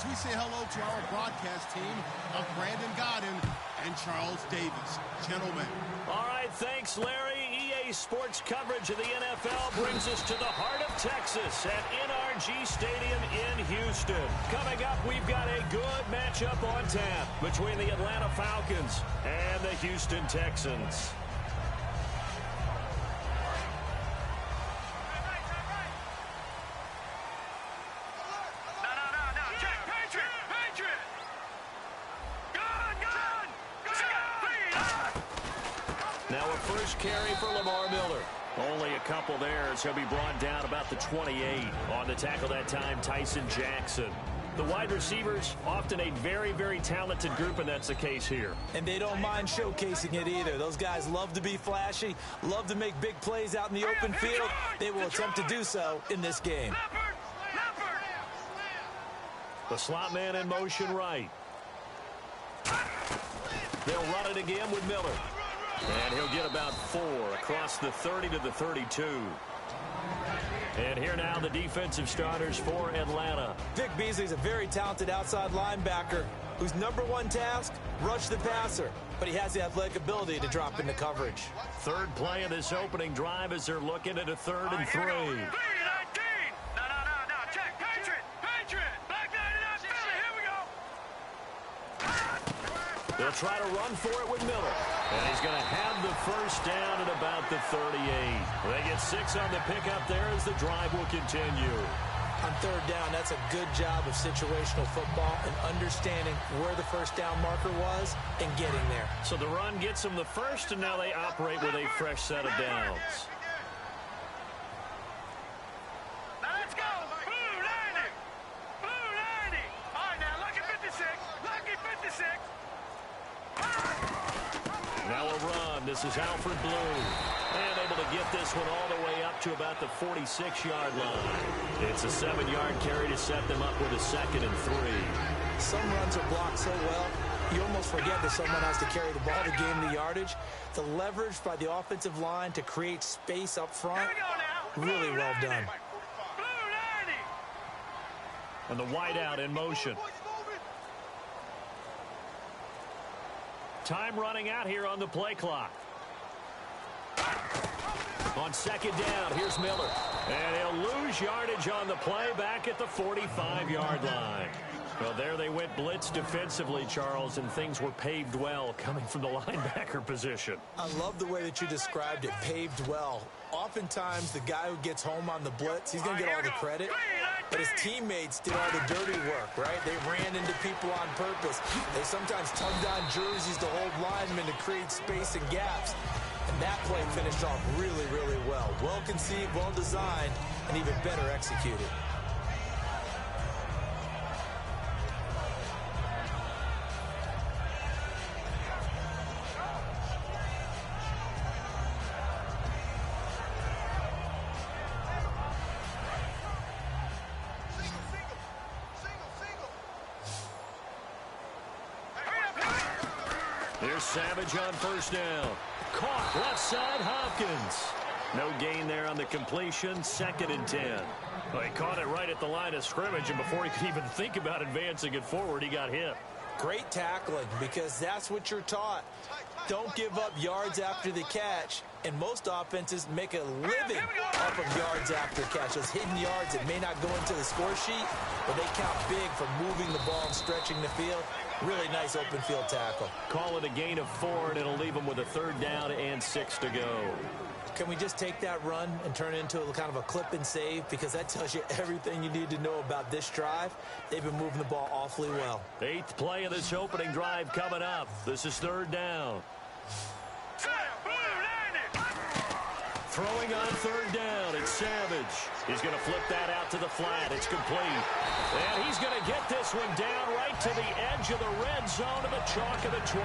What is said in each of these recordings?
as we say hello to our broadcast team of Brandon Godden and Charles Davis. Gentlemen. All right, thanks, Larry. EA Sports coverage of the NFL brings us to the heart of Texas at NRG Stadium in Houston. Coming up, we've got a good matchup on tap between the Atlanta Falcons and the Houston Texans. Now a first carry for Lamar Miller. Only a couple there as he'll be brought down about the 28. On the tackle that time, Tyson Jackson. The wide receivers, often a very, very talented group, and that's the case here. And they don't mind showcasing it either. Those guys love to be flashy, love to make big plays out in the open field. They will attempt to do so in this game. The slot man in motion right. They'll run it again with Miller. And he'll get about 4 across the 30 to the 32. And here now the defensive starters for Atlanta. Vic Beasley's a very talented outside linebacker whose #1 task, rush the passer. But he has the athletic ability to drop into coverage. Third play of this opening drive as they're looking at a 3rd and 3. They'll try to run for it with Miller. And he's going to have the first down at about the 38. They get 6 on the pickup there as the drive will continue. On 3rd down, that's a good job of situational football and understanding where the first down marker was and getting there. So the run gets them the first, and now they operate with a fresh set of downs. Now a run. This is Alfred Blue. And able to get this one all the way up to about the 46-yard line. It's a 7-yard carry to set them up with a 2nd and 3. Some runs are blocked so well, you almost forget that someone has to carry the ball to gain the yardage. The leverage by the offensive line to create space up front, really well done. And the wideout in motion. Time running out here on the play clock. On 2nd down, here's Miller. And he'll lose yardage on the play back at the 45-yard line. Well, there they went blitz defensively, Charles, and things were paved well coming from the linebacker position. I love the way that you described it, paved well. Oftentimes, the guy who gets home on the blitz, he's going to get all the credit. But his teammates did all the dirty work, right? They ran into people on purpose. They sometimes tugged on jerseys to hold linemen to create space and gaps. And that play finished off really, really well. Well conceived, well designed, and even better executed. Here's Savage on 1st down. Caught left side, Hopkins. No gain there on the completion, 2nd and 10. Well, he caught it right at the line of scrimmage, and before he could even think about advancing it forward, he got hit. Great tackling, because that's what you're taught. Don't give up yards after the catch, and most offenses make a living off of yards after catch. Those hidden yards that may not go into the score sheet, but they count big for moving the ball and stretching the field. Really nice open field tackle. Call it a gain of 4, and it'll leave them with a 3rd down and 6 to go. Can we just take that run and turn it into a kind of a clip and save? Because that tells you everything you need to know about this drive. They've been moving the ball awfully well. 8th play of this opening drive coming up. This is 3rd down. Throwing on 3rd down, it's Savage. He's going to flip that out to the flat. It's complete. And he's going to get this one down right to the edge of the red zone of the chalk of the 20.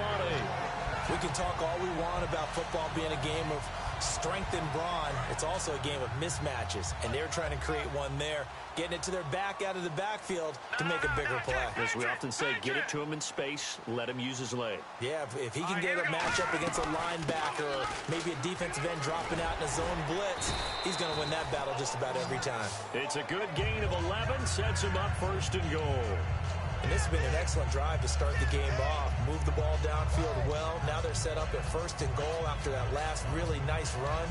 We can talk all we want about football being a game of strength and brawn. It's also a game of mismatches, and they're trying to create one there, getting it to their back out of the backfield to make a bigger play. As we often say, get it to him in space, let him use his leg. Yeah, if he can get a matchup against a linebacker or maybe a defensive end dropping out in a zone blitz, he's going to win that battle just about every time. It's a good gain of 11, sets him up 1st and goal. And this has been an excellent drive to start the game off. Move the ball downfield well. Now they're set up at 1st and goal after that last really nice run.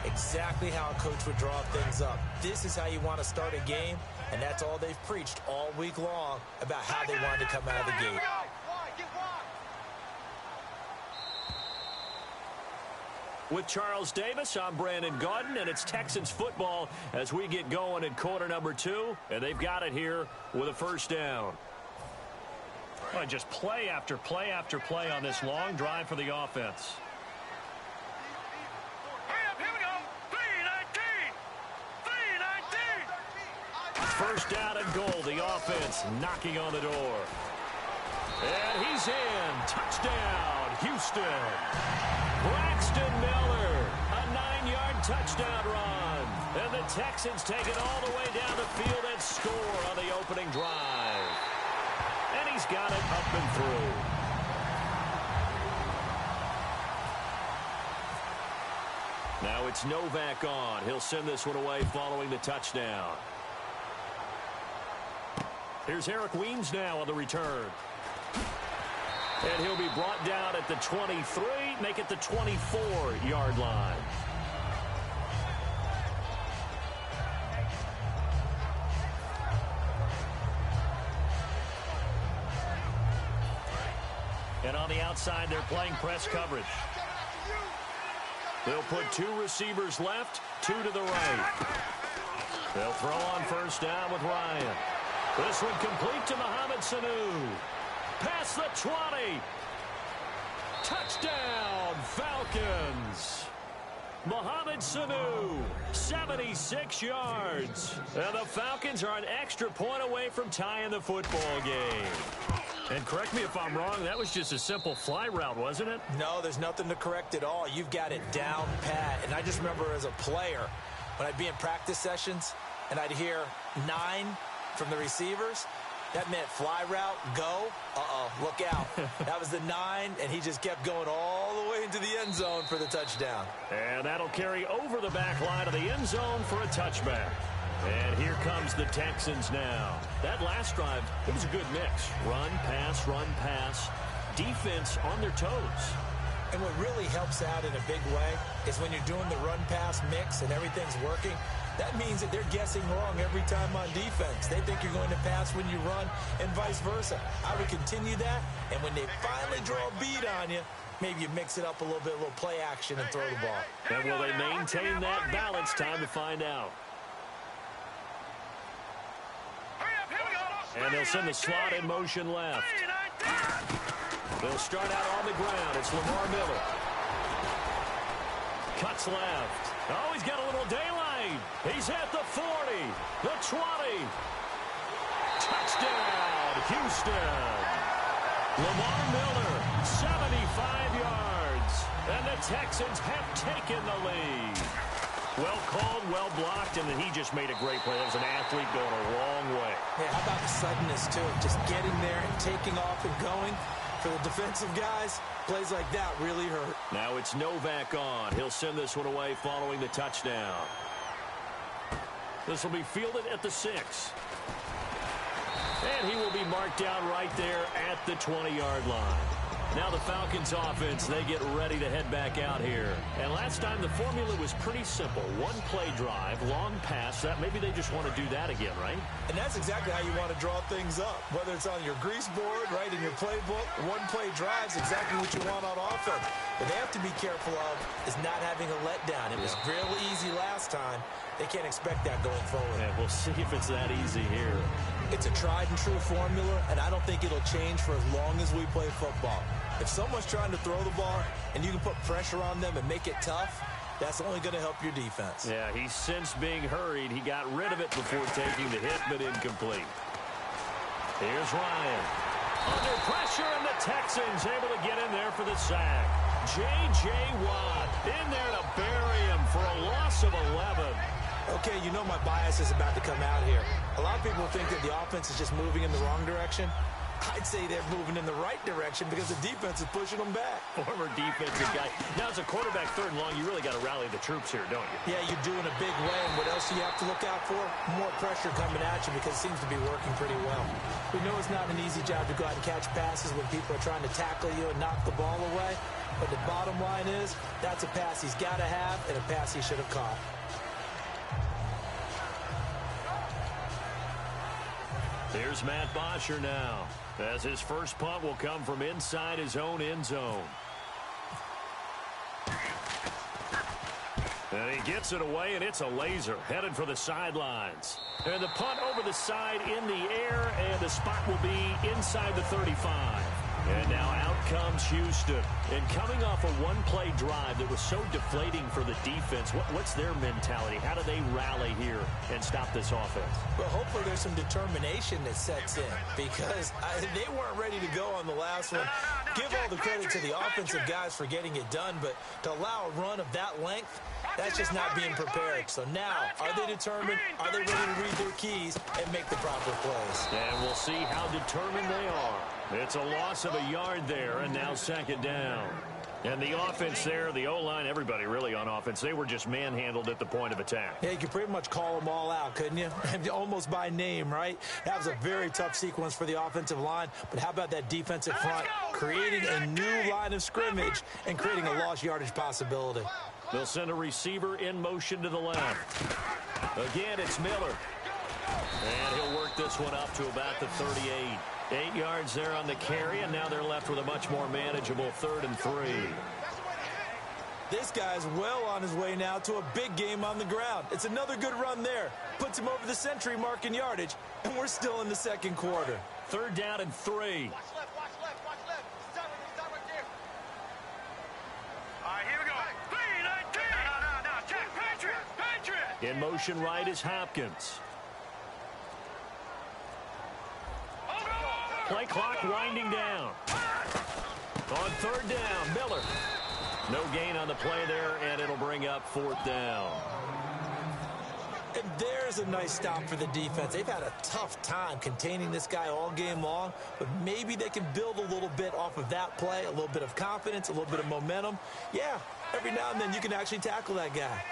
Exactly how a coach would draw things up. This is how you want to start a game, and that's all they've preached all week long about how they wanted to come out of the gate. With Charles Davis, I'm Brandon Gaudin, and it's Texans football as we get going in quarter number 2, and they've got it here with a first down. Oh, just play after play after play on this long drive for the offense. First down and goal, the offense knocking on the door. And he's in. Touchdown, Houston. Braxton Miller, a 9-yard touchdown run. And the Texans take it all the way down the field and score on the opening drive. And he's got it up and through. Now it's Novak on. He'll send this one away following the touchdown. Here's Eric Weems now on the return. And he'll be brought down at the 23, make it the 24-yard line. And on the outside, they're playing press coverage. They'll put 2 receivers left, 2 to the right. They'll throw on first down with Ryan. This one complete to Mohamed Sanu. Past the 20. Touchdown, Falcons. Mohamed Sanu, 76 yards. And the Falcons are an extra point away from tying the football game. And correct me if I'm wrong, that was just a simple fly route, wasn't it? No, there's nothing to correct at all. You've got it down pat. And I just remember as a player, when I'd be in practice sessions and I'd hear 9 from the receivers, that meant fly route, go, look out. That was the 9, and he just kept going all the way into the end zone for the touchdown. And that'll carry over the back line of the end zone for a touchback. And here comes the Texans now. That last drive, it was a good mix. Run, pass, defense on their toes. And what really helps out in a big way is when you're doing the run-pass mix and everything's working, that means that they're guessing wrong every time on defense. They think you're going to pass when you run and vice versa. I would continue that, and when they finally draw a beat on you, maybe you mix it up a little bit, a little play action, and throw the ball. And will they maintain that balance? Time to find out. And they'll send the slot in motion left. They'll start out on the ground. It's Lamar Miller. Cuts left. Oh, he's got a little daylight. He's at the 40, the 20. Touchdown, Houston. Lamar Miller, 75 yards. And the Texans have taken the lead. Well called, well blocked, and then he just made a great play. That was an athlete going a long way. Yeah, how about the suddenness, too? Just getting there and taking off and going. For the defensive guys, plays like that really hurt. Now it's Novak on. He'll send this one away following the touchdown. This will be fielded at the 6. And he will be marked down right there at the 20-yard line. Now the Falcons offense, they get ready to head back out here. And last time the formula was pretty simple. One play drive, long pass. That maybe they just want to do that again, right? And that's exactly how you want to draw things up. Whether it's on your grease board, right, in your playbook, one play drive is exactly what you want on offense. What they have to be careful of is not having a letdown. It was real easy last time. They can't expect that going forward. Yeah, we'll see if it's that easy here. It's a tried and true formula, and I don't think it'll change for as long as we play football. If someone's trying to throw the ball and you can put pressure on them and make it tough, that's only going to help your defense. Yeah, he's since being hurried. He got rid of it before taking the hit, but incomplete. Here's Ryan. Under pressure, and the Texans able to get in there for the sack. J.J. Watt in there to bury him for a loss of 11. Okay, you know my bias is about to come out here. A lot of people think that the offense is just moving in the wrong direction. I'd say they're moving in the right direction because the defense is pushing them back. Former defensive guy. Now, as a quarterback, 3rd and long, you really got to rally the troops here, don't you? Yeah, you do in a big way. And what else do you have to look out for? More pressure coming at you because it seems to be working pretty well. We know it's not an easy job to go out and catch passes when people are trying to tackle you and knock the ball away. But the bottom line is, that's a pass he's got to have and a pass he should have caught. Here's Matt Bosher now, as his first punt will come from inside his own end zone. And he gets it away, and it's a laser headed for the sidelines. And the punt over the side in the air, and the spot will be inside the 35. And now out comes Houston. And coming off a one-play drive that was so deflating for the defense, what's their mentality? How do they rally here and stop this offense? Well, hopefully there's some determination that sets in because they weren't ready to go on the last one. Give all the credit to the offensive guys for getting it done, but to allow a run of that length, that's just not being prepared. So now, are they determined? Are they ready to read their keys and make the proper plays? And we'll see how determined they are. It's a loss of a yard there, and now 2nd down. And the offense there, the O-line, everybody really on offense, they were just manhandled at the point of attack. Yeah, you could pretty much call them all out, couldn't you? Almost by name, right? That was a very tough sequence for the offensive line. But how about that defensive front creating a new line of scrimmage and creating a lost yardage possibility? They'll send a receiver in motion to the left. Again, it's Miller. And he'll work this one up to about the 38. 8 yards there on the carry, and now they're left with a much more manageable 3rd and 3. This guy's well on his way now to a big game on the ground. It's another good run there. Puts him over the century mark in yardage, and we're still in the 2nd quarter. 3rd down and 3. Watch left, watch left, watch left. Stop right there. All right, here we go. 3-19. No, check. Patriot. In motion right is Hopkins. Play clock winding down. On 3rd down, Miller. No gain on the play there, and it'll bring up 4th down. And there's a nice stop for the defense. They've had a tough time containing this guy all game long, but maybe they can build a little bit off of that play, a little bit of confidence, a little bit of momentum. Yeah, every now and then you can actually tackle that guy.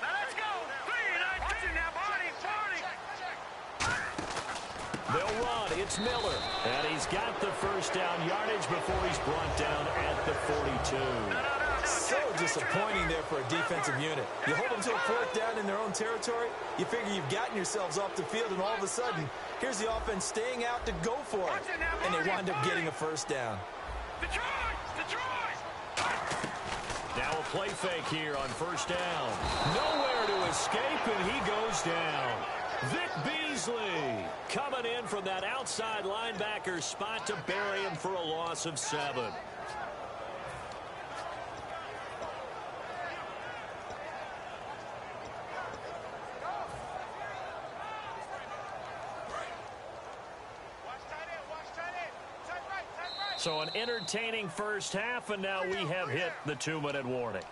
Now let's go. 3-19. Now, Barney. They'll run. It's Miller. And he's got the 1st down yardage before he's brought down at the 42. So disappointing there for a defensive unit. You hold them to a 4th down in their own territory, you figure you've gotten yourselves off the field, and all of a sudden, here's the offense staying out to go for it. And they wind up getting a 1st down. Now a play fake here on 1st down. Nowhere to escape, and he goes down. Vic Beasley coming in from that outside linebacker spot to bury him for a loss of 7. So an entertaining first half, and now we have hit the 2-minute warning.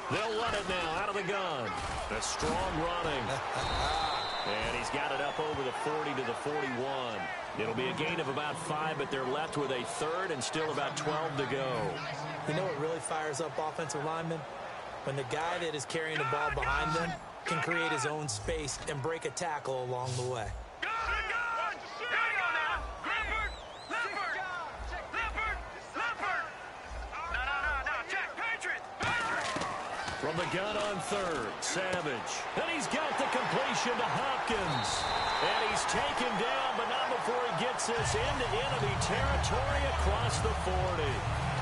They'll run it now out of the gun. A strong running. And he's got it up over the 40 to the 41. It'll be a gain of about 5, but they're left with a 3rd and still about 12 to go. You know what really fires up offensive linemen? When the guy that is carrying the ball behind them can create his own space and break a tackle along the way. From the gun on 3rd, Savage. And he's got the completion to Hopkins. And he's taken down, but not before he gets this into enemy territory across the 40.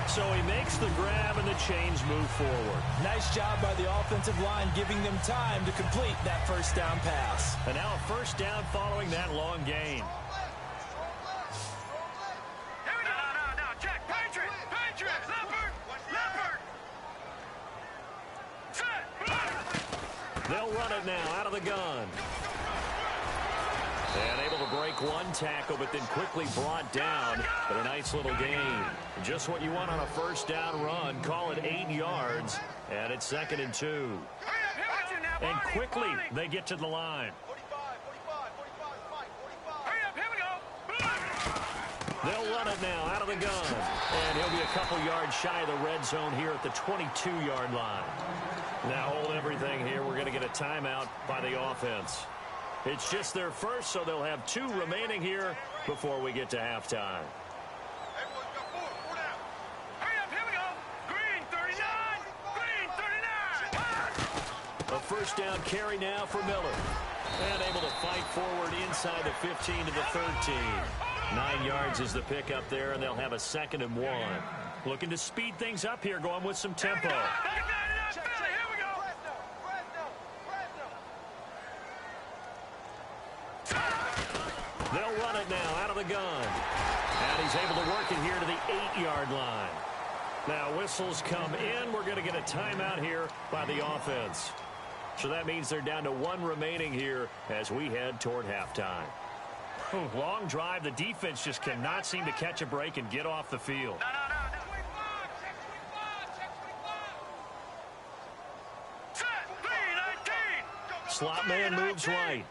So he makes the grab, and the chains move forward. Nice job by the offensive line, giving them time to complete that 1st down pass. And now a 1st down following that long gain. Check. They'll run it now out of the gun. And able to break one tackle, but then quickly brought down. But a nice little gain. Just what you want on a first down run. Call it 8 yards. And it's 2nd and 2. And quickly they get to the line. They'll run it now out of the gun. And he'll be a couple yards shy of the red zone here at the 22-yard line. Now hold everything here. We're going to get a timeout by the offense. It's just their first, so they'll have 2 remaining here before we get to halftime. A first down carry now for Miller. And able to fight forward inside the 15 to the 13. 9 yards is the pickup there, and they'll have a 2nd and 1. Looking to speed things up here, going with some tempo. They'll run it now out of the gun. And he's able to work it here to the 8-yard line. Now whistles come in. We're going to get a timeout here by the offense. So that means they're down to 1 remaining here as we head toward halftime. Long drive. The defense just cannot seem to catch a break and get off the field. Slot man moves right.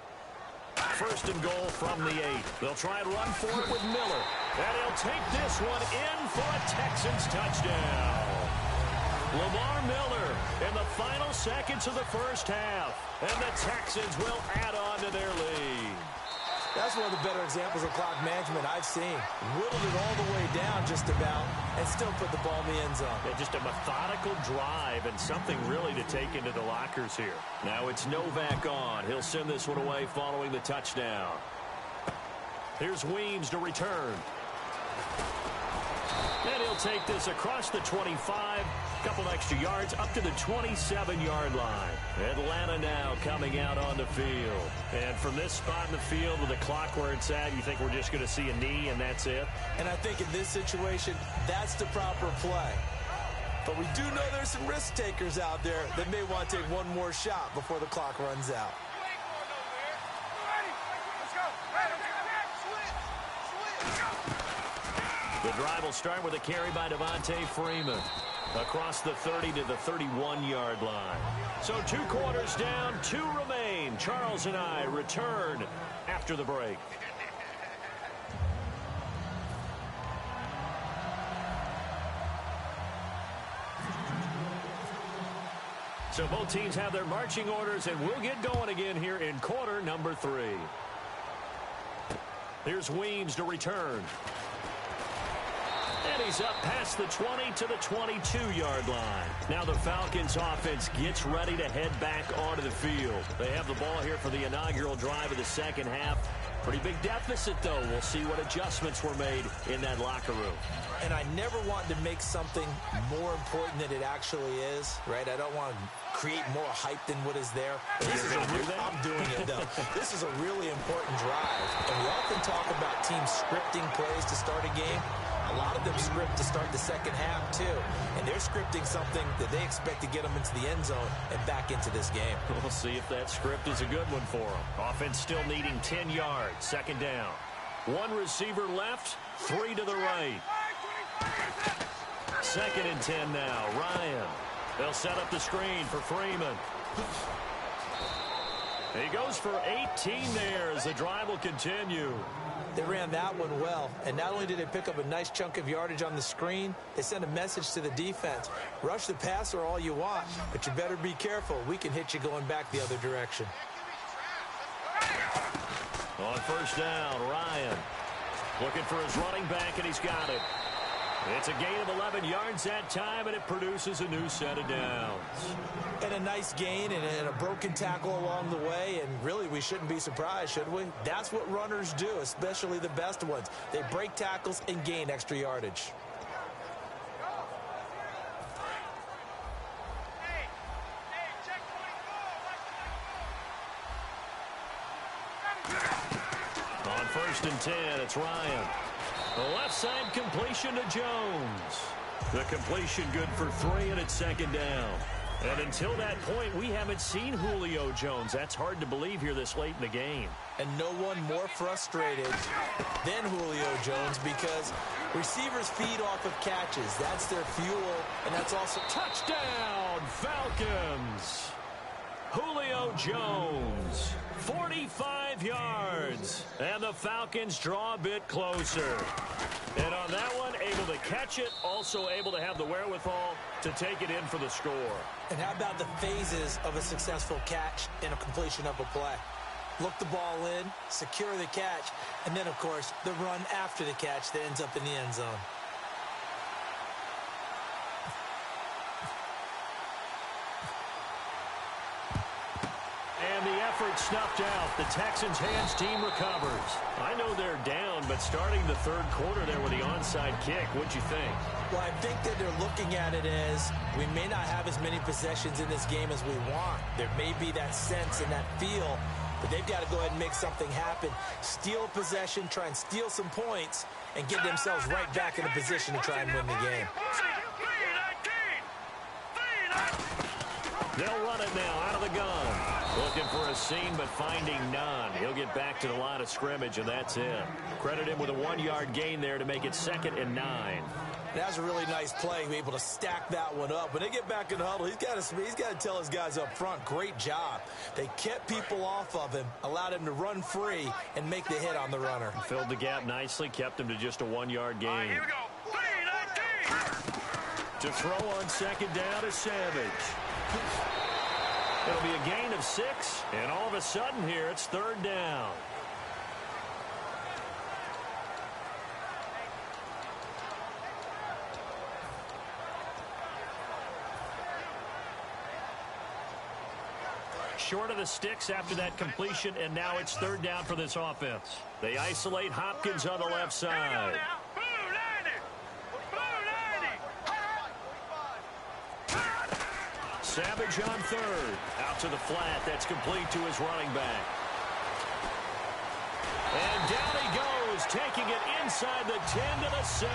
1st and goal from the 8. They'll try and run for it with Miller. And he'll take this one in for a Texans touchdown. Lamar Miller in the final seconds of the first half. And the Texans will add on to their lead. That's one of the better examples of clock management I've seen. Whittled it all the way down just about and still put the ball in the end zone. Yeah, just a methodical drive and something really to take into the lockers here. Now it's Novak on. He'll send this one away following the touchdown. Here's Weems to return. And he'll take this across the 25. Couple extra yards up to the 27-yard line. Atlanta now coming out on the field. And from this spot in the field with the clock where it's at, you think we're just going to see a knee and that's it? And I think in this situation, that's the proper play. But we do know there's some risk takers out there that may want to take one more shot before the clock runs out. The drive will start with a carry by Devontae Freeman. Across the 30 to the 31-yard line. So 2 quarters down, 2 remain. Charles and I return after the break. So both teams have their marching orders, and we'll get going again here in quarter number 3. Here's Weems to return. And he's up past the 20 to the 22-yard line. Now the Falcons offense gets ready to head back onto the field. They have the ball here for the inaugural drive of the second half. Pretty big deficit, though. We'll see what adjustments were made in that locker room. And I never want to make something more important than it actually is, right? I don't want to create more hype than what is there. I'm doing it, though. This is a really important drive. And we often talk about teams scripting plays to start a game. A lot of them script to start the second half, too. And they're scripting something that they expect to get them into the end zone and back into this game. We'll see if that script is a good one for them. Offense still needing 10 yards. Second down. 1 receiver left, 3 to the right. 2nd and 10 now. Ryan. They'll set up the screen for Freeman. He goes for 18 there as the drive will continue. They ran that one well, and not only did they pick up a nice chunk of yardage on the screen, they sent a message to the defense. Rush the passer all you want, but you better be careful. We can hit you going back the other direction. On first down, Ryan looking for his running back, and he's got it. It's a gain of 11 yards that time, and it produces a new set of downs. And a nice gain and a broken tackle along the way, and really we shouldn't be surprised, should we? That's what runners do, especially the best ones. They break tackles and gain extra yardage. On 1st and 10, it's Ryan. The left side completion to Jones. The completion good for 3, and it's 2nd down. And until that point, we haven't seen Julio Jones. That's hard to believe here this late in the game. And no one more frustrated than Julio Jones because receivers feed off of catches. That's their fuel, and that's also... Touchdown, Falcons! Julio Jones, 45 yards, and the Falcons draw a bit closer. And on that one, able to catch it, also able to have the wherewithal to take it in for the score. And how about the phases of a successful catch and a completion of a play? Look the ball in, secure the catch, and then, of course, the run after the catch that ends up in the end zone. And the effort snuffed out. The Texans' hands team recovers. I know they're down, but starting the third quarter there with the onside kick, what'd you think? Well, I think that they're looking at it as we may not have as many possessions in this game as we want. There may be that sense and that feel, but they've got to go ahead and make something happen. Steal possession, try and steal some points, and get themselves right back in a position to try and win the game. They'll run it now out of the gun. Looking for a seam, but finding none. He'll get back to the line of scrimmage, and that's it. Credit him with a 1-yard gain there to make it 2nd and 9. That was a really nice play, able to stack that one up. When they get back in the huddle, he's got to tell his guys up front, great job. They kept people off of him, allowed him to run free, and make the hit on the runner. Filled the gap nicely, kept him to just a 1-yard gain. All right, here we go. 3-19. To throw on 2nd down is Savage. It'll be a gain of 6, and all of a sudden here, it's 3rd down. Short of the sticks after that completion, and now it's 3rd down for this offense. They isolate Hopkins on the left side. Savage on 3rd. Out to the flat. That's complete to his running back. And down he goes, taking it inside the 10 to the 7.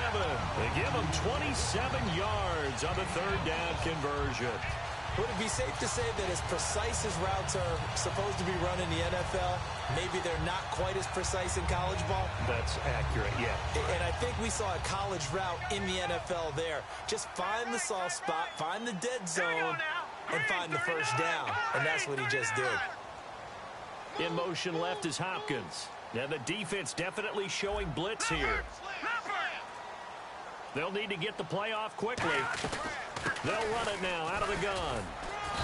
They give him 27 yards on the 3rd down conversion. Would it be safe to say that as precise as routes are supposed to be run in the NFL, maybe they're not quite as precise in college ball? That's accurate, yeah. And I think we saw a college route in the NFL there. Just find the soft spot, find the dead zone, and find the first down. And that's what he just did. In motion left is Hopkins. Now the defense definitely showing blitz here. They'll need to get the play off quickly. They'll run it now out of the gun.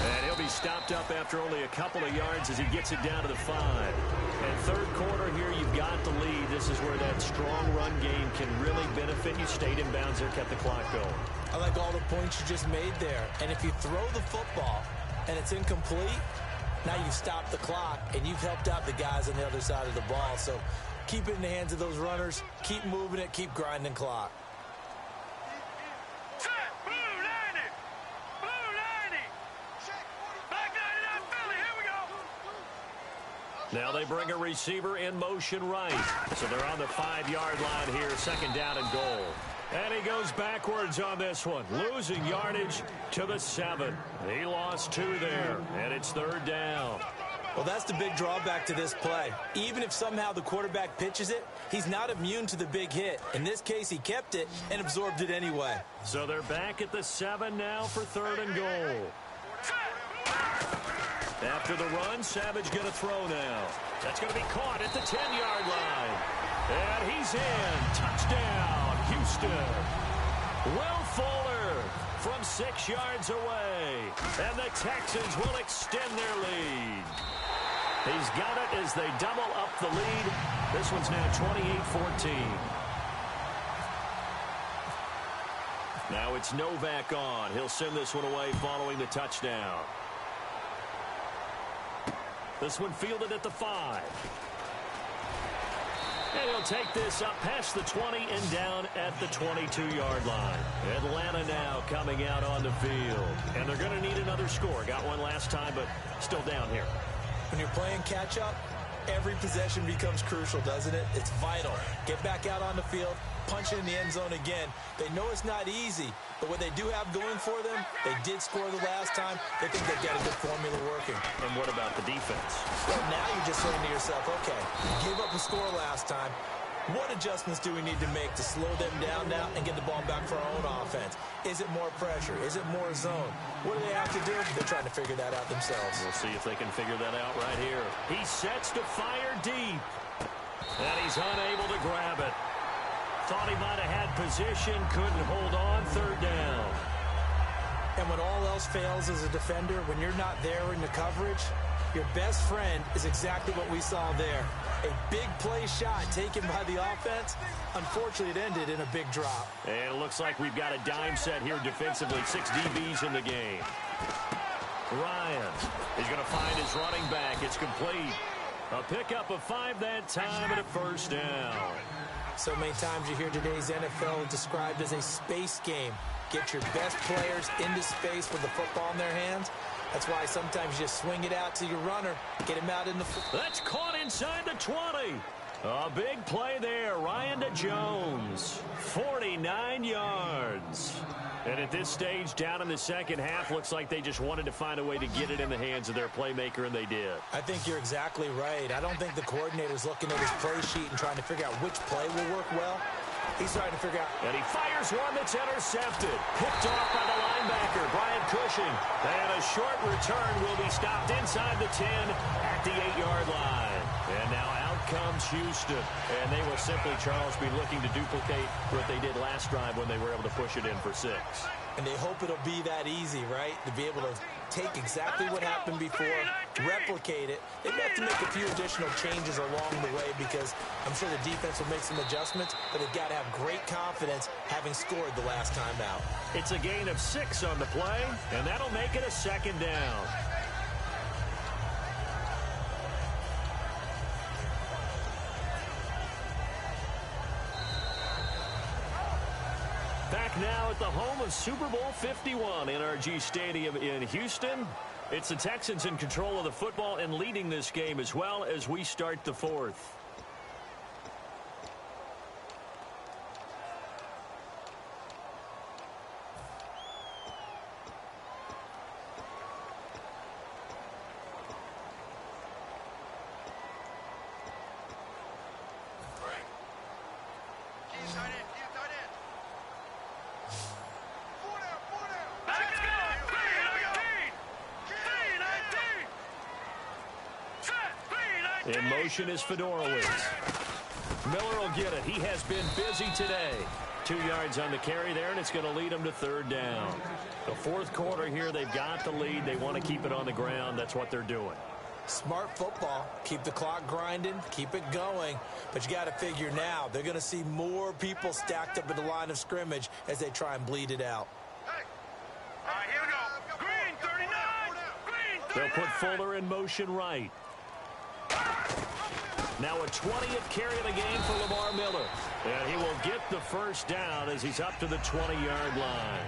And he'll be stopped up after only a couple of yards as he gets it down to the 5. And 3rd quarter here, you've got the lead. This is where that strong run game can really benefit you. Stayed in bounds there, kept the clock going. I like all the points you just made there. And if you throw the football and it's incomplete, now you've stopped the clock and you've helped out the guys on the other side of the ball. So keep it in the hands of those runners. Keep moving it. Keep grinding clock. Now they bring a receiver in motion right. So they're on the 5-yard line here, 2nd down and goal. And he goes backwards on this one, losing yardage to the 7. He lost 2 there, and it's 3rd down. Well, that's the big drawback to this play. Even if somehow the quarterback pitches it, he's not immune to the big hit. In this case, he kept it and absorbed it anyway. So they're back at the 7 now for 3rd and goal. After the run, Savage going to throw now. That's going to be caught at the 10-yard line. And he's in. Touchdown, Houston. Will Fuller from 6 yards away. And the Texans will extend their lead. He's got it as they double up the lead. This one's now 28-14. Now it's Novak on. He'll send this one away following the touchdown. This one fielded at the 5. And he'll take this up past the 20 and down at the 22-yard line. Atlanta now coming out on the field. And they're going to need another score. Got one last time, but still down here. When you're playing catch-up, every possession becomes crucial, doesn't it? It's vital. Get back out on the field, punch it in the end zone again. They know it's not easy, but what they do have going for them, they did score the last time. They think they've got a good formula working. And what about the defense? Well, now you're just saying to yourself, okay, gave up a score last time. What adjustments do we need to make to slow them down now and get the ball back for our own offense? Is it more pressure? Is it more zone? What do they have to do? They're trying to figure that out themselves. We'll see if they can figure that out right here. He sets to fire deep. And he's unable to grab it. Thought he might have had position, couldn't hold on, third down. And when all else fails as a defender, when you're not there in the coverage, your best friend is exactly what we saw there. A big play shot taken by the offense. Unfortunately, it ended in a big drop. And it looks like we've got a dime set here defensively. 6 DBs in the game. Ryan is going to find his running back. It's complete. A pickup of 5 that time and a first down. So many times you hear today's NFL described as a space game. Get your best players into space with the football in their hands. That's why sometimes you just swing it out to your runner, get him out in the... That's caught inside the 20. A big play there. Ryan to Jones. 49 yards. And at this stage, down in the second half, looks like they just wanted to find a way to get it in the hands of their playmaker, and they did. I think you're exactly right. I don't think the coordinator's looking at his play sheet and trying to figure out which play will work well. He's trying to figure out. And he fires one that's intercepted. Picked off by the linebacker, Brian Cushing. And a short return will be stopped inside the 10 at the 8-yard line. And now out comes Houston. And they will simply, Charles, be looking to duplicate what they did last drive when they were able to push it in for 6. And they hope it'll be that easy, right? To be able to take exactly what happened before, replicate it. They may have to make a few additional changes along the way because I'm sure the defense will make some adjustments, but they've got to have great confidence having scored the last time out. It's a gain of 6 on the play, and that'll make it a second down. Back now at the home of Super Bowl 51, NRG Stadium in Houston. It's the Texans in control of the football and leading this game as well as we start the 4th. In motion is Fedorowicz. Miller will get it. He has been busy today. 2 yards on the carry there, and it's going to lead them to third down. The 4th quarter here, they've got the lead. They want to keep it on the ground. That's what they're doing. Smart football. Keep the clock grinding. Keep it going. But you got to figure now, they're going to see more people stacked up at the line of scrimmage as they try and bleed it out. All right, here we go. Green, 39. Green, 39. They'll put Fuller in motion right. Now a 20th carry of the game for Lamar Miller. And he will get the first down as he's up to the 20-yard line.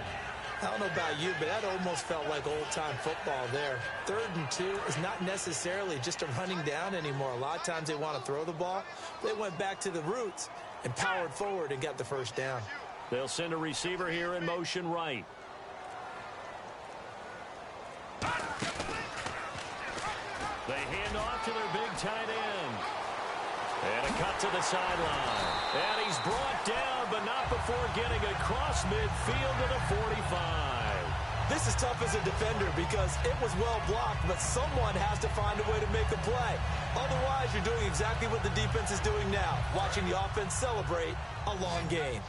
I don't know about you, but that almost felt like old-time football there. 3rd and 2 is not necessarily just a running down anymore. A lot of times they want to throw the ball. They went back to the roots and powered forward and got the first down. They'll send a receiver here in motion right. They hand off to their big tight end. And a cut to the sideline. And he's brought down, but not before getting across midfield to the 45. This is tough as a defender because it was well blocked, but someone has to find a way to make a play. Otherwise, you're doing exactly what the defense is doing now, watching the offense celebrate a long gain.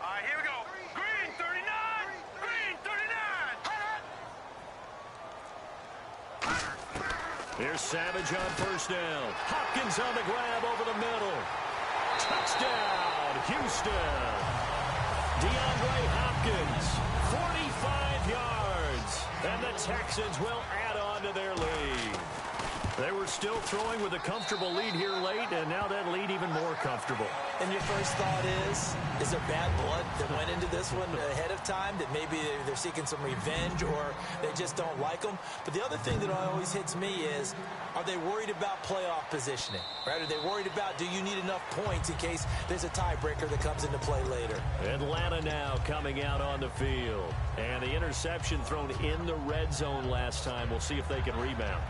All right, here we go. Green, 39. Green, 39. Here's Savage on first down. Hopkins on the grab over the middle. Touchdown, Houston. DeAndre Hopkins, 45 yards. And the Texans will add on to their lead. They were still throwing with a comfortable lead here late, and now that lead even more comfortable. And your first thought is there bad blood that went into this one ahead of time, that maybe they're seeking some revenge or they just don't like them? But the other thing that always hits me is, are they worried about playoff positioning? Right? Are they worried about, do you need enough points in case there's a tiebreaker that comes into play later? Atlanta now coming out on the field. And the interception thrown in the red zone last time. We'll see if they can rebound.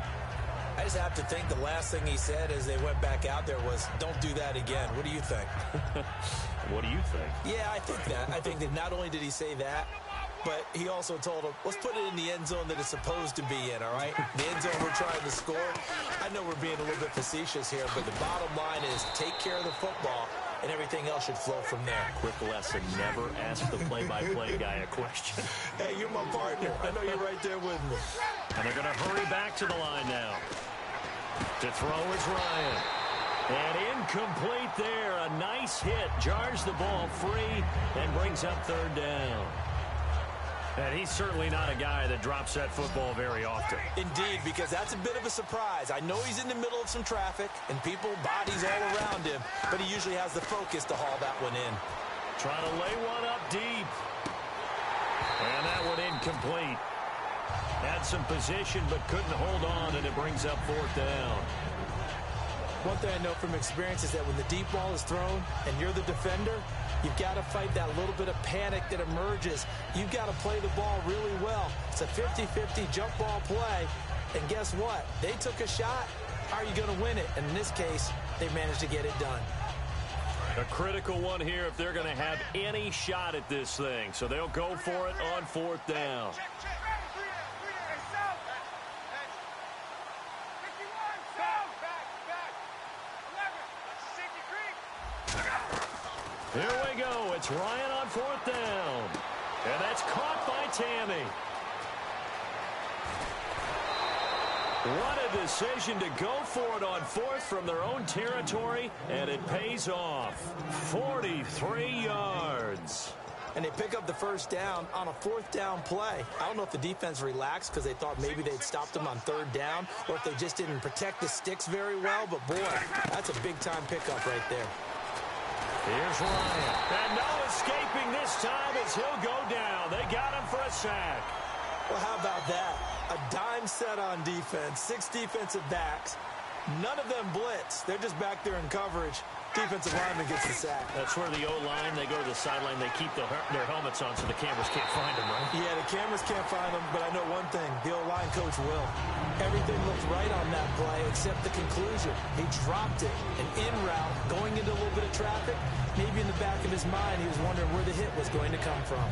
I just have to think the last thing he said as they went back out there was, don't do that again. What do you think? What do you think? Yeah, I think that. I think that not only did he say that, but he also told them, let's put it in the end zone that it's supposed to be in, all right? The end zone we're trying to score. I know we're being a little bit facetious here, but the bottom line is take care of the football, and everything else should flow from there. Quick lesson, never ask the play-by-play guy a question. Hey, you're my partner. I know you're right there with me. And they're going to hurry back to the line now. To throw is Ryan. And incomplete there. A nice hit. Jars the ball free and brings up third down. And he's certainly not a guy that drops that football very often. Indeed, because that's a bit of a surprise. I know he's in the middle of some traffic and people, bodies all around him, but he usually has the focus to haul that one in. Trying to lay one up deep. And that one incomplete. Had some position but couldn't hold on, and it brings up fourth down. One thing I know from experience is that when the deep ball is thrown and you're the defender, you've got to fight that little bit of panic that emerges. You've got to play the ball really well. It's a 50-50 jump ball play. And guess what? They took a shot. How are you going to win it? And in this case, they managed to get it done. A critical one here if they're going to have any shot at this thing. So they'll go for it on fourth down. Here we go. It's Ryan on fourth down. And that's caught by Tammy. What a decision to go for it on fourth from their own territory, and it pays off. 43 yards. And they pick up the first down on a fourth down play. I don't know if the defense relaxed because they thought maybe they'd stopped them on third down, or if they just didn't protect the sticks very well. But, boy, that's a big-time pickup right there. Here's Ryan. And no escaping this time as he'll go down. They got him for a sack. Well, how about that? A dime set on defense, 6 defensive backs. None of them blitz. They're just back there in coverage. Defensive lineman gets the sack. That's where the O-line, they go to the sideline, they keep their helmets on so the cameras can't find them, right? Yeah, the cameras can't find them, but I know one thing. The O-line coach will. Everything looked right on that play except the conclusion. He dropped it. And en route, going into a little bit of traffic, maybe in the back of his mind, he was wondering where the hit was going to come from.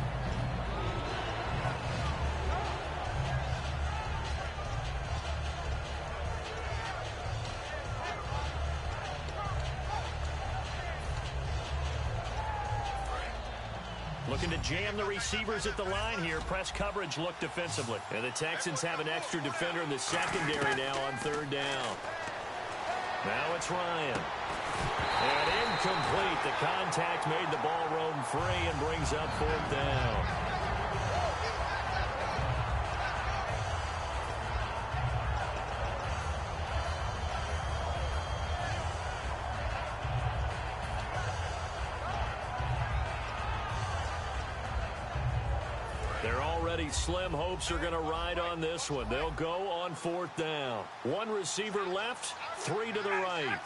Looking to jam the receivers at the line here. Press coverage look defensively. And the Texans have an extra defender in the secondary now on third down. Now it's Ryan. And incomplete. The contact made the ball roam free and brings up fourth down. Slim hopes are going to ride on this one. They'll go on fourth down. One receiver left, 3 to the right.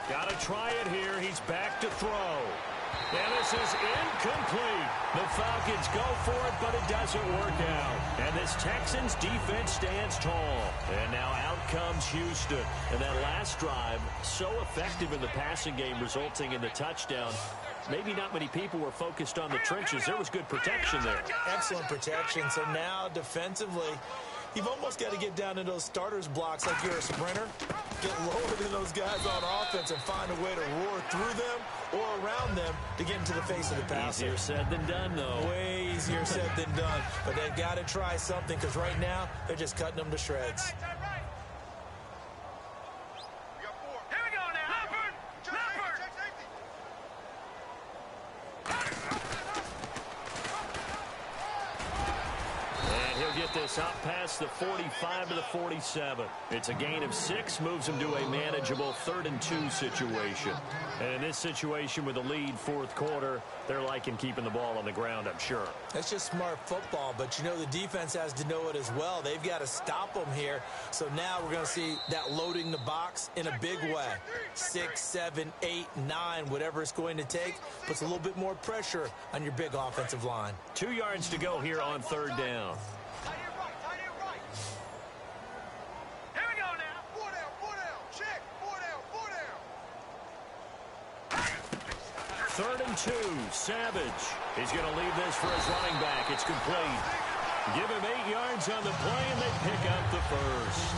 Got to try it here. He's back to throw. And this is incomplete. The Falcons go for it, but it doesn't work out. And this Texans defense stands tall. And now out comes Houston. And that last drive, so effective in the passing game, resulting in the touchdown. Maybe not many people were focused on the trenches. There was good protection there. Excellent protection. So now defensively, you've almost got to get down to those starters blocks like you're a sprinter. Get lower than those guys on offense and find a way to roar through them or around them to get into the face of the passer. Easier said than done, though. Way easier said than done. But they've got to try something because right now they're just cutting them to shreds. this up past the 45 to the 47. It's a gain of 6, moves them to a manageable 3rd and 2 situation. And in this situation with a lead fourth quarter, they're liking keeping the ball on the ground, I'm sure. That's just smart football, but you know the defense has to know it as well. They've got to stop them here. So now we're going to see that loading the box in a big way. 6, 7, 8, 9, whatever it's going to take, puts a little bit more pressure on your big offensive line. 2 yards to go here on 3rd down. Here we go now. 4 down. Check. 4 down. 3rd and 2. Savage. He's going to leave this for his running back. It's complete. Give him 8 yards on the play, and they pick up the first.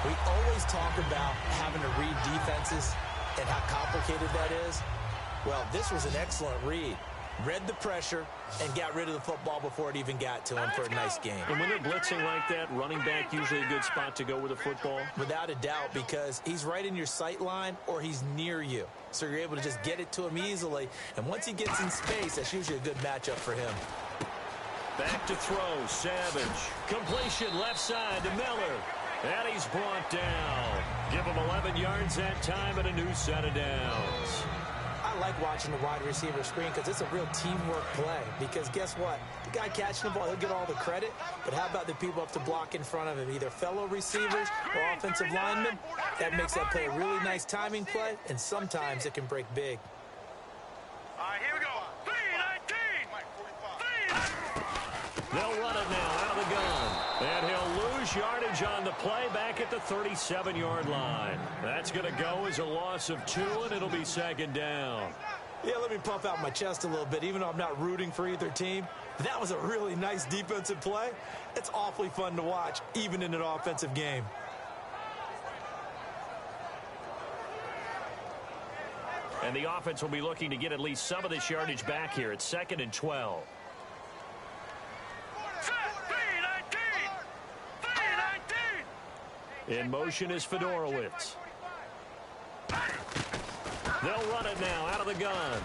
We always talk about having to read defenses and how complicated that is. Well, this was an excellent read. Read the pressure and got rid of the football before it even got to him for a nice game. And when they're blitzing like that, running back usually a good spot to go with the football? Without a doubt, because he's right in your sight line or he's near you. So you're able to just get it to him easily. And once he gets in space, that's usually a good matchup for him. Back to throw, Savage. Completion left side to Miller. And he's brought down. Give him 11 yards that time and a new set of downs. I like watching the wide receiver screen because it's a real teamwork play. Because guess what? The guy catching the ball, he'll get all the credit. But how about the people up to block in front of him, either fellow receivers or offensive linemen? That makes that play a really nice timing play, and sometimes it can break big. All right, here we go. 3-19. They'll run it now out of the gun. And he'll lose yardage on the play back at the 37-yard line. That's going to go as a loss of 2, and it'll be 2nd down. Yeah, let me puff out my chest a little bit, even though I'm not rooting for either team. That was a really nice defensive play. It's awfully fun to watch, even in an offensive game. And the offense will be looking to get at least some of this yardage back here. It's 2nd and 12. In motion is Fedorowicz. They'll run it now out of the gun.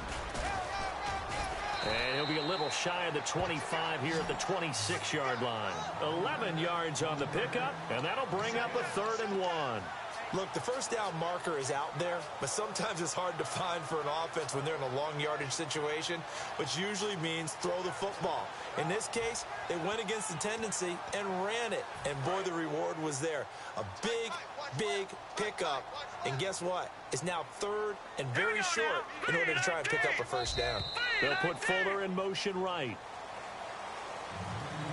And he'll be a little shy of the 25 here at the 26-yard line. 11 yards on the pickup, and that'll bring up a 3rd and 1. Look, the first down marker is out there, but sometimes it's hard to find for an offense when they're in a long yardage situation, which usually means throw the football. In this case, they went against the tendency and ran it, and boy, the reward was there. A big pickup, and guess what? It's now 3rd and very short in order to try and pick up a first down. They'll put Fuller in motion right.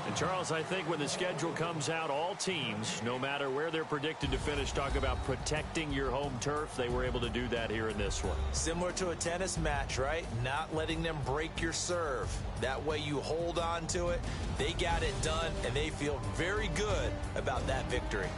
And, Charles, I think when the schedule comes out, all teams, no matter where they're predicted to finish, talk about protecting your home turf. They were able to do that here in this one. Similar to a tennis match, right? Not letting them break your serve. That way you hold on to it. They got it done, and they feel very good about that victory.